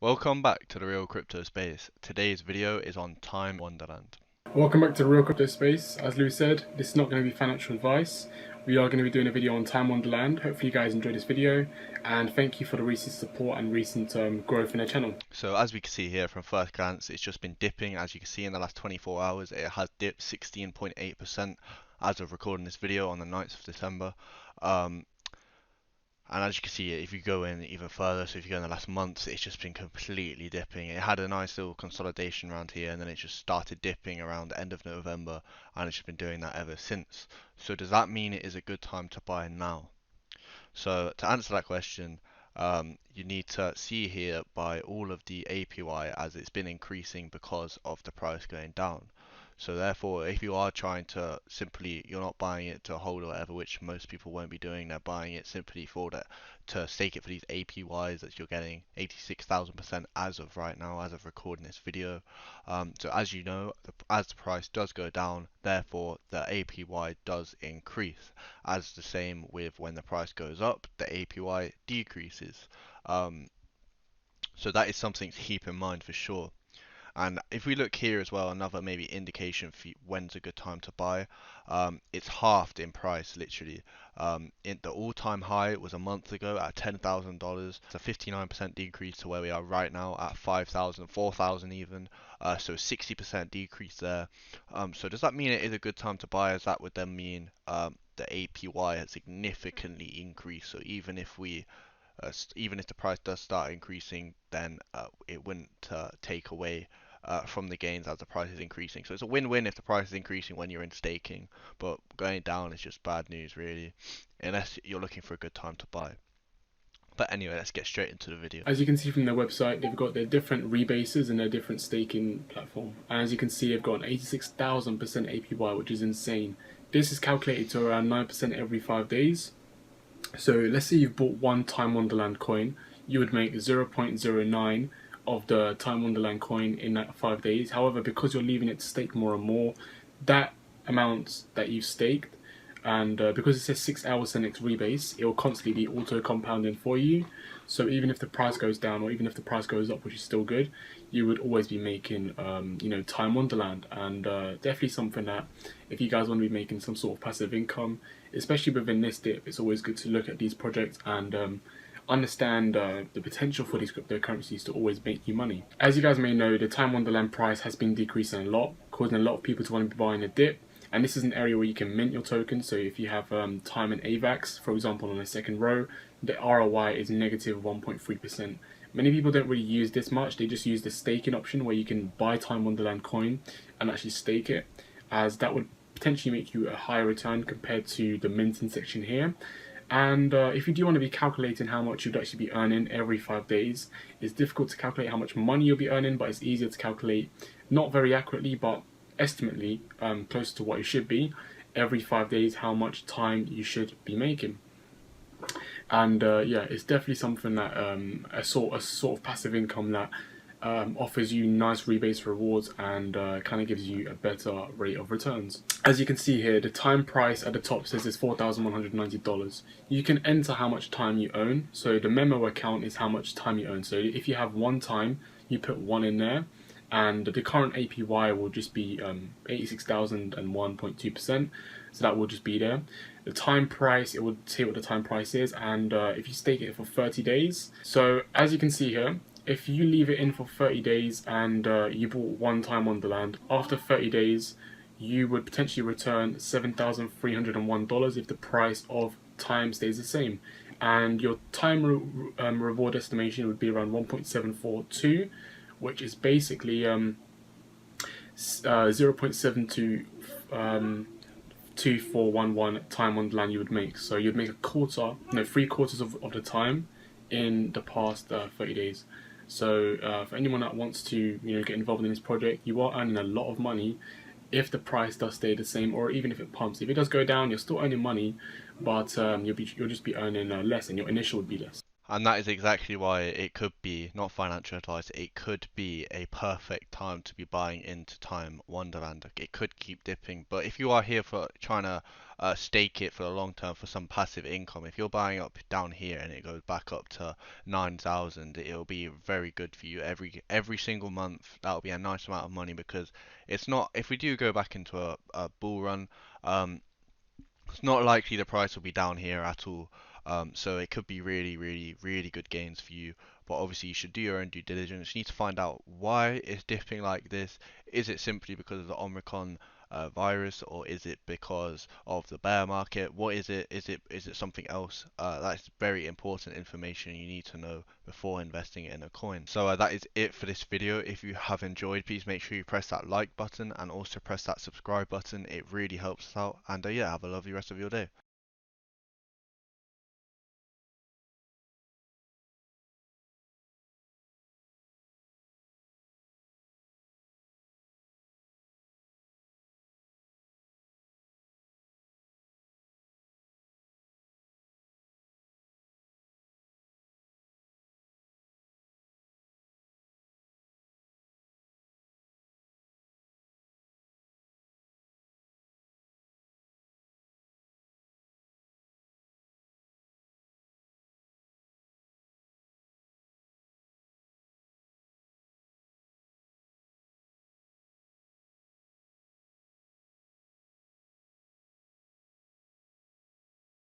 Welcome back to the Real Crypto Space. Today's video is on Time Wonderland. Welcome back to the Real Crypto Space. As Lou said, this is not going to be financial advice. We are going to be doing a video on Time Wonderland. Hopefully you guys enjoyed this video, and thank you for the recent support and recent growth in the channel. So as we can see here from first glance, it's just been dipping. As you can see in the last 24 hours, it has dipped 16.8% as of recording this video on the 9th of December. And as you can see, if you go in even further, so if you go in the last month, it's just been completely dipping. It had a nice little consolidation around here, and then it just started dipping around the end of November, and it's just been doing that ever since. So does that mean it is a good time to buy now? So to answer that question, you need to see here by all of the APY as it's been increasing because of the price going down. So therefore, if you are trying to simply, you're not buying it to hold or whatever, which most people won't be doing, they're buying it simply for that, to stake it for these APYs that you're getting 86,000% as of right now, as of recording this video. So as you know, as the price does go down, therefore the APY does increase. As the same with when the price goes up, the APY decreases. So that is something to keep in mind for sure. And if we look here as well, another maybe indication for when's a good time to buy, it's halved in price literally. The all-time high was a month ago at $10,000. It's a 59% decrease to where we are right now at 5,000, 4,000 even. So 60% decrease there. So does that mean it is a good time to buy? As that would then mean the APY has significantly increased. So even if the price does start increasing, then it wouldn't take away from the gains as the price is increasing. So it's a win-win if the price is increasing when you're in staking, but going down is just bad news really, unless you're looking for a good time to buy. But anyway, let's get straight into the video. As you can see from their website, they've got their different rebases and their different staking platform. And as you can see, they've got an 86,000% APY, which is insane. This is calculated to around 9% every 5 days. So let's say you've bought one Time Wonderland coin, you would make 0.09 of the Time Wonderland coin in that 5 days. However, because you're leaving it to stake more and more, that amount that you've staked, and because it says 6 hours to next rebase, it will constantly be auto compounding for you. So even if the price goes down or even if the price goes up, which is still good, you would always be making Time Wonderland. And definitely something that if you guys want to be making some sort of passive income, especially within this dip, it's always good to look at these projects and understand the potential for these cryptocurrencies to always make you money. As you guys may know, the Time Wonderland price has been decreasing a lot, causing a lot of people to want to be buying a dip. And this is an area where you can mint your tokens. So if you have Time and AVAX, for example, on the second row, the ROI is negative 1.3%. Many people don't really use this much. They just use the staking option where you can buy Time Wonderland coin and actually stake it, as that would potentially make you a higher return compared to the minting section here. And if you do want to be calculating how much you'd actually be earning every 5 days, it's difficult to calculate how much money you'll be earning, but it's easier to calculate, not very accurately, but estimately close to what you should be every 5 days, how much time you should be making. And yeah, it's definitely something that a sort of passive income that offers you nice rebase rewards and kind of gives you a better rate of returns. As you can see here, the time price at the top says it's $4,190. You can enter how much time you own. So the memo account is how much time you own. So if you have one time, you put one in there, and the current APY will just be 86,001.2%. So that will just be there. The time price, it will say what the time price is, and if you stake it for 30 days. So as you can see here, if you leave it in for 30 days and you bought one Time Wonderland, after 30 days, you would potentially return $7,301 if the price of time stays the same. And your time reward estimation would be around 1.742, which is basically 0.722411 Time Wonderland you would make. So you'd make 3/4 of the time in the past 30 days. So for anyone that wants to get involved in this project, you are earning a lot of money if the price does stay the same, or even if it pumps. If it does go down, you're still earning money, but you'll just be earning less, and your initial would be less. And that is exactly why it could be, not financial advice, it could be a perfect time to be buying into time Wonderland. It could keep dipping, but if you are here for trying to stake it for the long term for some passive income, if you're buying up down here and it goes back up to 9,000, it'll be very good for you every single month. That'll be a nice amount of money because it's not, if we do go back into a bull run, um, it's not likely the price will be down here at all. So it could be really, really, really good gains for you. But obviously, you should do your own due diligence. You need to find out why it's dipping like this. Is it simply because of the Omicron virus, or is it because of the bear market? What is it? Is it something else? That's very important information you need to know before investing in a coin. So that is it for this video. If you have enjoyed, please make sure you press that like button and also press that subscribe button. It really helps us out. And yeah, have a lovely rest of your day.